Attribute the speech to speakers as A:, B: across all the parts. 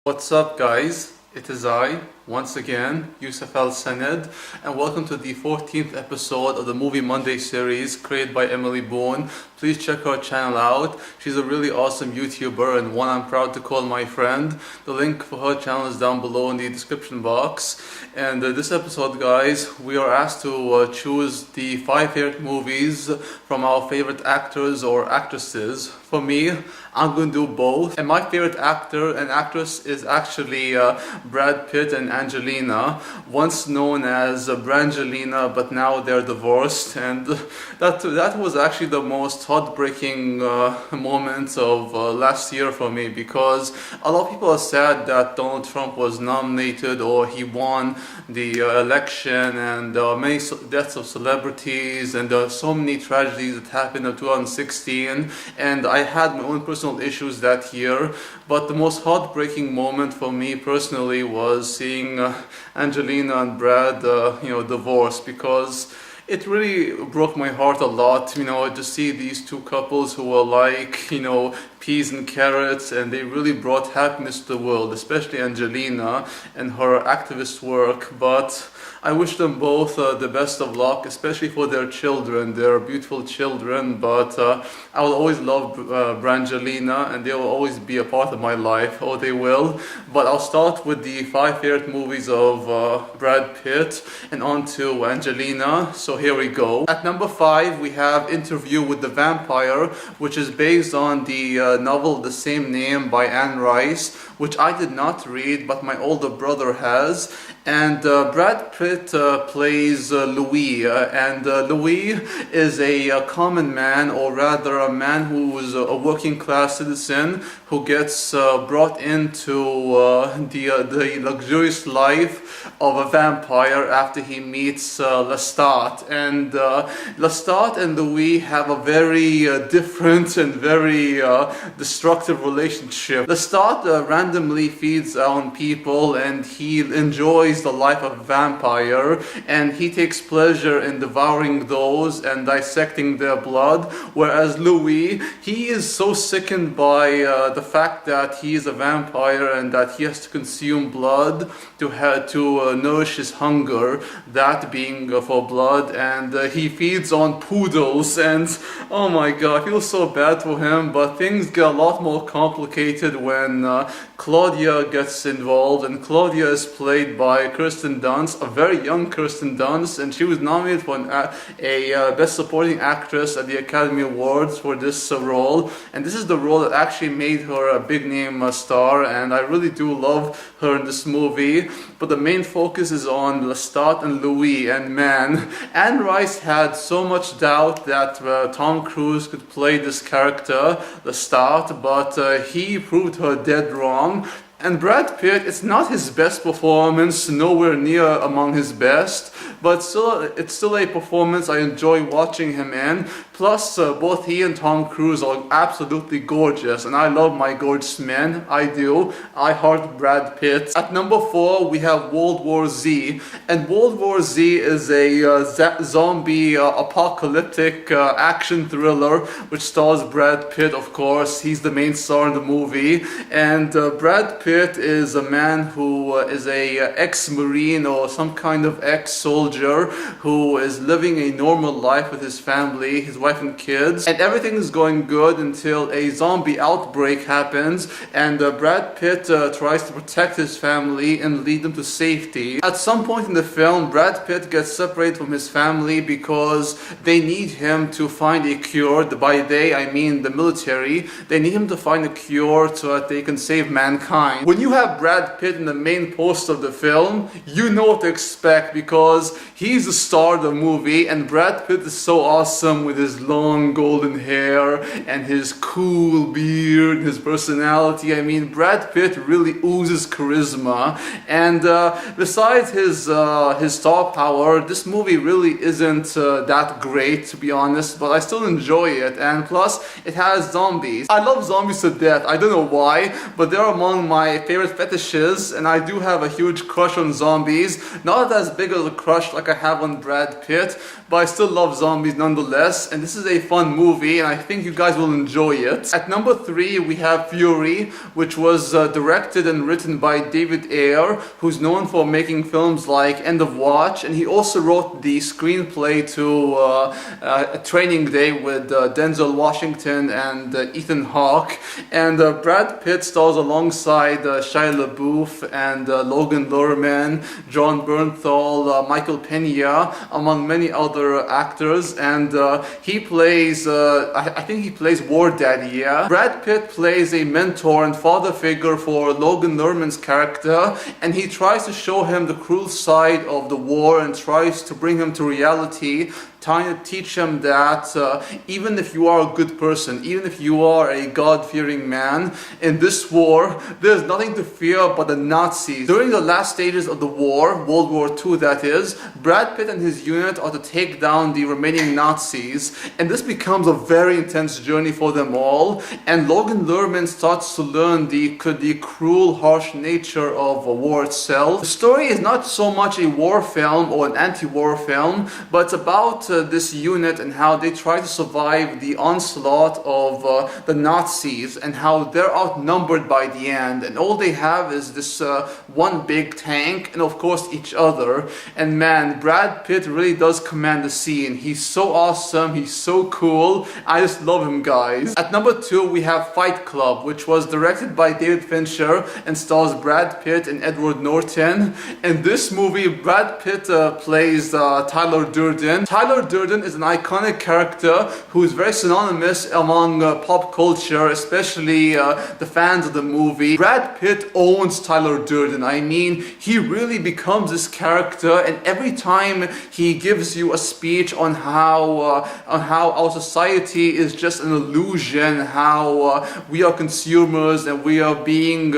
A: What's up, guys? It is I, once again, Yusuf Al Saned, and welcome to the 14th episode of the Movie Monday series created by Emily Boone. Please check her channel out. She's a really awesome YouTuber and one I'm proud to call my friend. The link for her channel is down below in the description box. And this episode, guys, we are asked to choose the 5 favorite movies from our favorite actors or actresses. For me, I'm going to do both. And my favorite actor and actress is actually Brad Pitt and Angelina, once known as Brangelina, but now they're divorced. And that was actually the most heartbreaking moment of last year for me, because a lot of people are sad that Donald Trump was nominated or he won the election, and many deaths of celebrities, and so many tragedies that happened in 2016. And I had my own personal issues that year, but the most heartbreaking moment for me personally was seeing Angelina and Brad divorce, because it really broke my heart a lot, to see these two couples who were like, peas and carrots, and they really brought happiness to the world, especially Angelina and her activist work. But I wish them both the best of luck, especially for their children. They're beautiful children, but I will always love Brangelina, and they will always be a part of my life. Oh, they will. But I'll start with the 5 favorite movies of Brad Pitt and on to Angelina. So here we go. At number 5, we have Interview with the Vampire, which is based on the novel the same name by Anne Rice, which I did not read, but my older brother has. And Brad Pitt plays Louis, and Louis is a common man, or rather a man who is a working class citizen who gets brought into the luxurious life of a vampire after he meets Lestat. And Lestat and Louis have a very different and very destructive relationship. Lestat randomly feeds on people, and he enjoys the life of a vampire, and he takes pleasure in devouring those and dissecting their blood, whereas Louis, he is so sickened by the fact that he is a vampire and that he has to consume blood to nourish his hunger, that being for blood, and he feeds on poodles. And oh my god, I feel so bad for him, but things get a lot more complicated when Claudia gets involved, and Claudia is played by Kirsten Dunst, a very young Kirsten Dunst, and she was nominated for a Best Supporting Actress at the Academy Awards for this role. And this is the role that actually made her a big name star, and I really do love her in this movie. But the main focus is on Lestat and Louis, and man, Anne Rice had so much doubt that Tom Cruise could play this character, Lestat, but he proved her dead wrong. And Brad Pitt, it's not his best performance, nowhere near among his best, but it's still a performance I enjoy watching him in. Plus, both he and Tom Cruise are absolutely gorgeous, and I love my gorgeous men. I do. I heart Brad Pitt. At number 4, we have World War Z, and World War Z is a zombie apocalyptic action thriller which stars Brad Pitt, of course. He's the main star in the movie, and Brad Pitt is a man who is a ex-marine or some kind of ex-soldier who is living a normal life with his family, his wife and kids, and everything is going good until a zombie outbreak happens, and Brad Pitt tries to protect his family and lead them to safety. At some point in the film, Brad Pitt gets separated from his family because they need him to find a cure. By they, I mean the military. They need him to find a cure so that they can save mankind. When you have Brad Pitt in the main post of the film, you know what to expect, because he's the star of the movie, and Brad Pitt is so awesome with his long golden hair and his cool beard, his personality. I mean, Brad Pitt really oozes charisma, and besides his star power, this movie really isn't that great, to be honest, but I still enjoy it. And plus, it has zombies. I love zombies to death. I don't know why, but they're among my my favorite fetishes, and I do have a huge crush on zombies. Not as big as a crush like I have on Brad Pitt, but I still love zombies nonetheless, and this is a fun movie, and I think you guys will enjoy it. At number 3, we have Fury, which was directed and written by David Ayer, who's known for making films like End of Watch, and he also wrote the screenplay to A Training Day with Denzel Washington and Ethan Hawke. And Brad Pitt stars alongside Shia LaBeouf and Logan Lerman, John Bernthal, Michael Pena, among many other actors. And he plays, I think he plays War Daddy, yeah? Brad Pitt plays a mentor and father figure for Logan Lerman's character, and he tries to show him the cruel side of the war and tries to bring him to reality, trying to teach him that even if you are a good person, even if you are a God-fearing man, in this war, there's nothing to fear but the Nazis. During the last stages of the war, World War II that is, Brad Pitt and his unit are to take down the remaining Nazis, and this becomes a very intense journey for them all, and Logan Lerman starts to learn the cruel, harsh nature of war itself. The story is not so much a war film or an anti-war film, but it's about this unit and how they try to survive the onslaught of the Nazis and how they're outnumbered by the end, and all they have is this one big tank and of course each other. And man, Brad Pitt really does command the scene. He's so awesome, he's so cool, I just love him, guys. At number 2, we have Fight Club, which was directed by David Fincher and stars Brad Pitt and Edward Norton. In this movie, Brad Pitt plays Tyler Durden. Tyler Durden is an iconic character who is very synonymous among pop culture, especially the fans of the movie. Brad Pitt owns Tyler Durden. I mean, he really becomes this character, and every time he gives you a speech on how our society is just an illusion, how we are consumers and we're being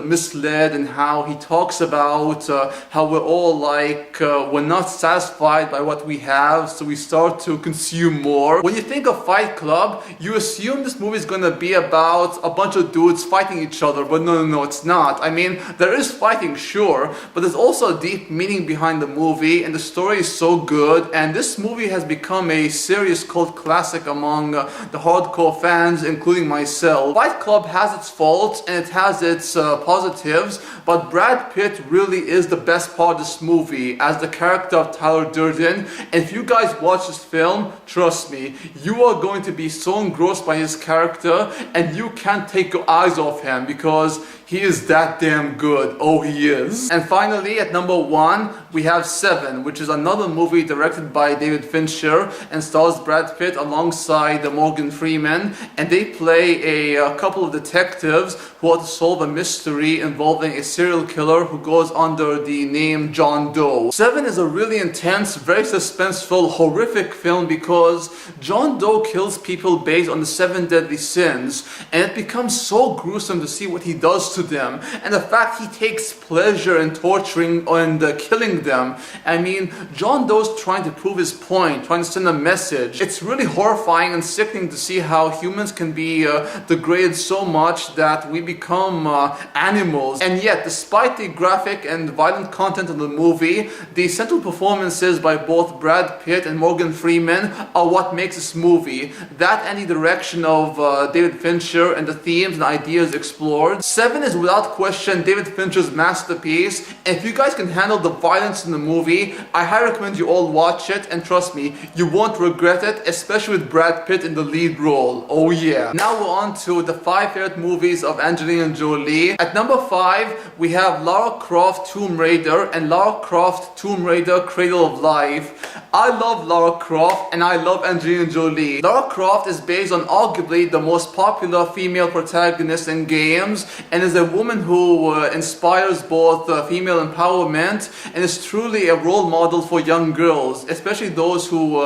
A: misled, and how he talks about how we're all like we're not satisfied by what we have, so we start to consume more. When you think of Fight Club, you assume this movie is gonna be about a bunch of dudes fighting each other, but no, it's not. I mean, there is fighting, sure, but there's also a deep meaning behind the movie, and the story is so good, and this movie has become a serious cult classic among the hardcore fans, including myself. Fight Club has its faults and it has its positives, but Brad Pitt really is the best part of this movie as the character of Tyler Durden. And if you guys watch this film, trust me, you are going to be so engrossed by his character and you can't take your eyes off him because he is that damn good. Oh, he is. And finally, at number 1, we have Seven, which is another movie directed by David Fincher and stars Brad Pitt alongside Morgan Freeman, and they play a couple of detectives who are to solve a mystery involving a serial killer who goes under the name John Doe. Seven is a really intense, very suspenseful, horrific film because John Doe kills people based on the 7 deadly sins, and it becomes so gruesome to see what he does to them, and the fact he takes pleasure in torturing and killing them. I mean, John Doe's trying to prove his point, trying to send a message. It's really horrifying and sickening to see how humans can be degraded so much that we become animals. And yet, despite the graphic and violent content of the movie, the central performances by both Brad Pitt and Morgan Freeman are what makes this movie. That and the direction of David Fincher and the themes and ideas explored. Seven is without question David Fincher's masterpiece, and if you guys can handle the violence in the movie, I highly recommend you all watch it, and trust me, you won't regret it, especially with Brad Pitt in the lead role. Oh yeah. Now we're on to the 5 favorite movies of Angelina Jolie. At number 5, we have Lara Croft Tomb Raider and Lara Croft Tomb Raider Cradle of Life. I love Lara Croft and I love Angelina Jolie. Lara Croft is based on arguably the most popular female protagonist in games, and is a woman who inspires both female empowerment and is truly a role model for young girls, especially those who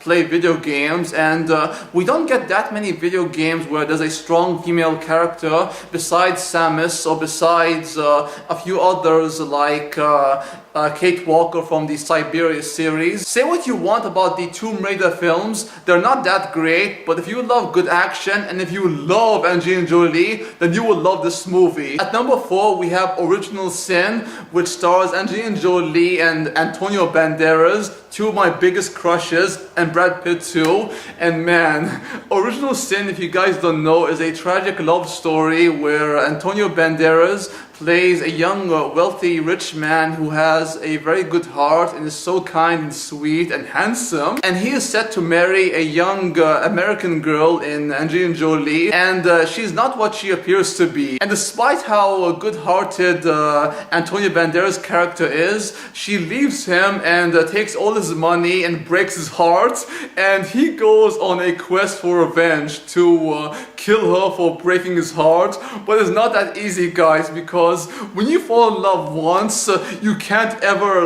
A: play video games. And we don't get that many video games where there's a strong female character besides Samus or besides a few others like Kate Walker from the Siberia series. Say what you want about the Tomb Raider films, they're not that great, but if you love good action and if you love Angelina Jolie, then you will love this movie. At number 4, we have Original Sin, which stars Angelina Jolie and Antonio Banderas, two of my biggest crushes, and Brad Pitt too. And man, Original Sin, if you guys don't know, is a tragic love story where Antonio Banderas plays a young, wealthy, rich man who has a very good heart and is so kind and sweet and handsome. And he is set to marry a young American girl in Angelina Jolie, and she's not what she appears to be. And despite how good-hearted Antonio Banderas' character is, she leaves him and takes all his money and breaks his heart, and he goes on a quest for revenge to kill her for breaking his heart. But it's not that easy, guys, because when you fall in love once, you can't ever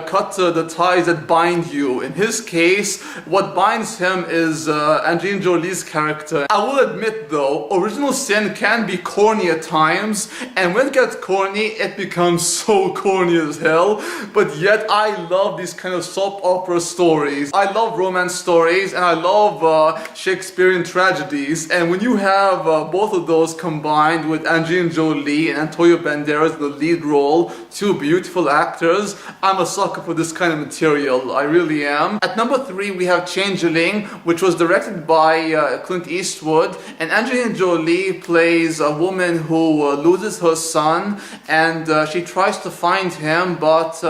A: cut the ties that bind you. In his case, what binds him is Angelina Jolie's character. I will admit though, Original Sin can be corny at times, and when it gets corny, it becomes so corny as hell. But yet I love these kind of soap opera stories. I love romance stories, and I love Shakespearean tragedies. And when you have both of those combined with Angelina Jolie and Antonio Banderas in the lead role, two beautiful actors, I'm a sucker for this kind of material. I really am. At number 3, we have Changeling, which was directed by Clint Eastwood, and Angelina Jolie plays a woman who loses her son, and she tries to find him, but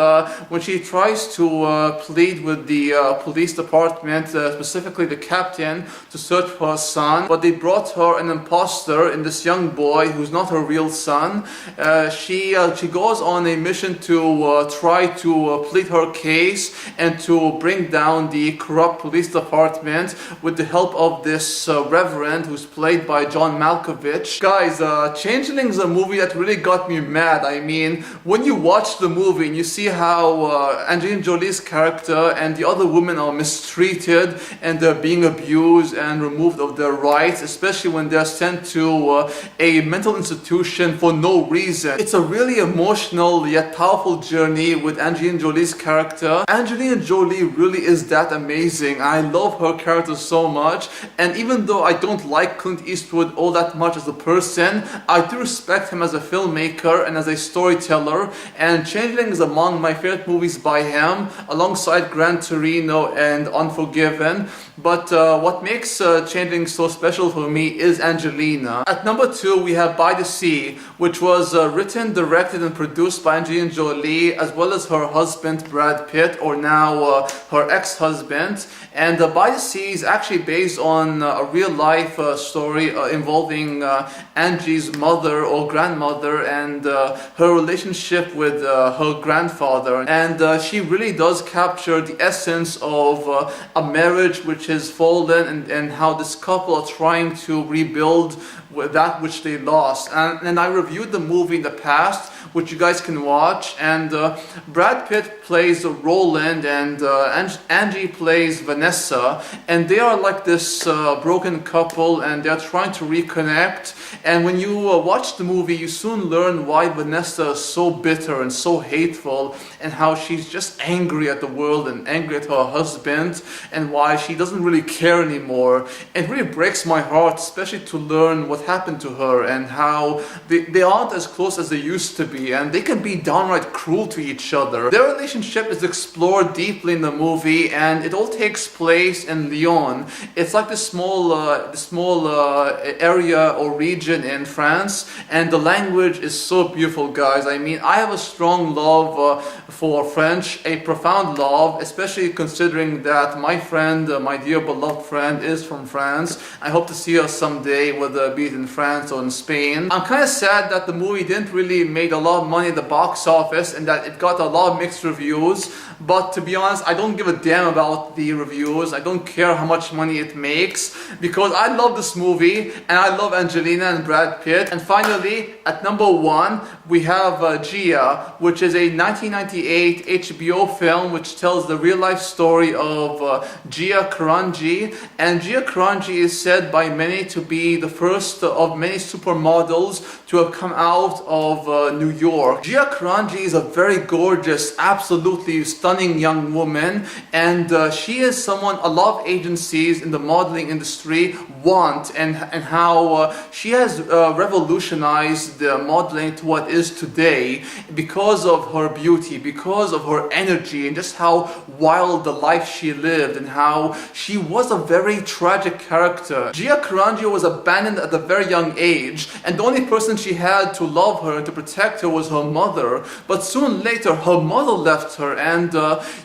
A: when she tries to plead with the police department, specifically the captain, to search for her son, but they brought her an imposter in this young boy who's not her real son. She goes on a mission to try to plead her case and to bring down the corrupt police department with the help of this reverend who's played by John Malkovich. Guys, Changeling is a movie that really got me mad. I mean, when you watch the movie and you see how Angelina Jolie's character and the other women are mistreated and they're being abused and removed of their rights, especially when they're sent to a mental institution for no reason. It's a really emotional yet powerful journey with Angelina Jolie's character. Angelina Jolie really is that amazing. I love her character so much, and even though I don't like Clint Eastwood all that much as a person, I do respect him as a filmmaker and as a storyteller, and Changeling is among my favorite movies by him, alongside Gran Torino and Unforgiven. But what makes Changeling so special for me is Angelina. At number 2, we have By the Sea, which was written, directed and produced by Angelina Jolie, as well as her husband Brad Pitt, or now her ex-husband. And By the Sea is actually based on a real-life story involving Angie's mother or grandmother and her relationship with her grandfather. And she really does capture the essence of a marriage which has fallen, and how this couple are trying to rebuild with that which they lost. And I reviewed the movie in the past, which you guys can watch, and Brad Pitt plays Roland and Angie plays Vanessa, and they are like this broken couple, and they're trying to reconnect. And when you watch the movie, you soon learn why Vanessa is so bitter and so hateful, and how she's just angry at the world and angry at her husband, and why she doesn't really care anymore. It really breaks my heart, especially to learn what happened to her and how they aren't as close as they used to be, and they can be downright cruel to each other. Their relationship is explored deeply in the movie, and it all takes place in Lyon. It's like this small area or region in France, and the language is so beautiful, guys. I mean, I have a strong love for French, a profound love, especially considering that my friend, my dear beloved friend, is from France. I hope to see her someday, whether be it in France or in Spain. I'm kind of sad that the movie didn't really make a lot of money at the box office and that it got a lot of mixed reviews, but to be honest, I don't give a damn about the reviews. I don't care how much money it makes, because I love this movie and I love Angelina and Brad Pitt. And finally, at number 1, we have Gia, which is a 1998 HBO film which tells the real-life story of Gia Karanji. And Gia Karanji is said by many to be the first of many supermodels to have come out of New York. Gia Karanji is a very gorgeous, absolutely stunning young woman, and she is someone a lot of agencies in the modeling industry want, and how she has revolutionized modeling to what is today because of her beauty, because of her energy, and just how wild the life she lived, and how she was a very tragic character. Gia Karanji was abandoned at a very young age, and the only person she had to love her and to protect her was her mother. But soon later, her mother left her, and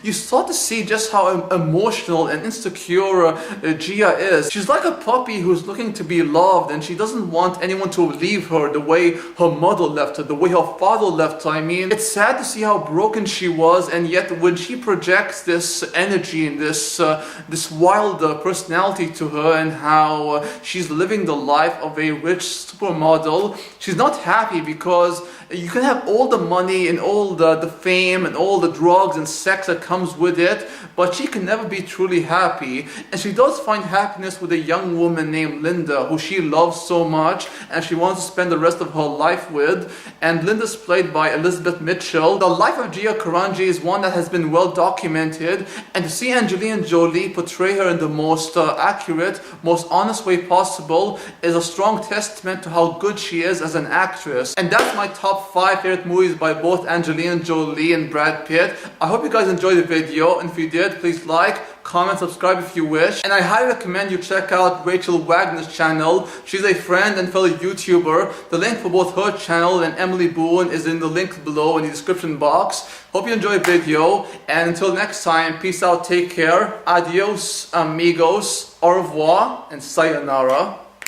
A: you start to see just how emotional and insecure Gia is. She's like a puppy who's looking to be loved, and she doesn't want anyone to leave her the way her mother left her, the way her father left her. I mean, it's sad to see how broken she was, and yet when she projects this energy and this wild personality to her, and how she's living the life of a rich supermodel, she's not happy, because you can have all the money and all the fame and all the drugs and sex that comes with it, but she can never be truly happy. And she does find happiness with a young woman named Linda, who she loves so much and she wants to spend the rest of her life with. And Linda's played by Elizabeth Mitchell. The life of Gia Karanji is one that has been well documented, and to see Angelina Jolie portray her in the most accurate, most honest way possible is a strong testament to how good she is as an actress. And that's my top 5 favorite movies by both Angelina Jolie and Brad Pitt. I hope you guys enjoyed the video, and if you did, please like, comment, subscribe if you wish. And I highly recommend you check out Rachel Wagner's channel. She's a friend and fellow YouTuber. The link for both her channel and Emily Boone is in the link below in the description box. Hope you enjoyed the video, and until next time, peace out, take care, adios amigos, au revoir, and sayonara.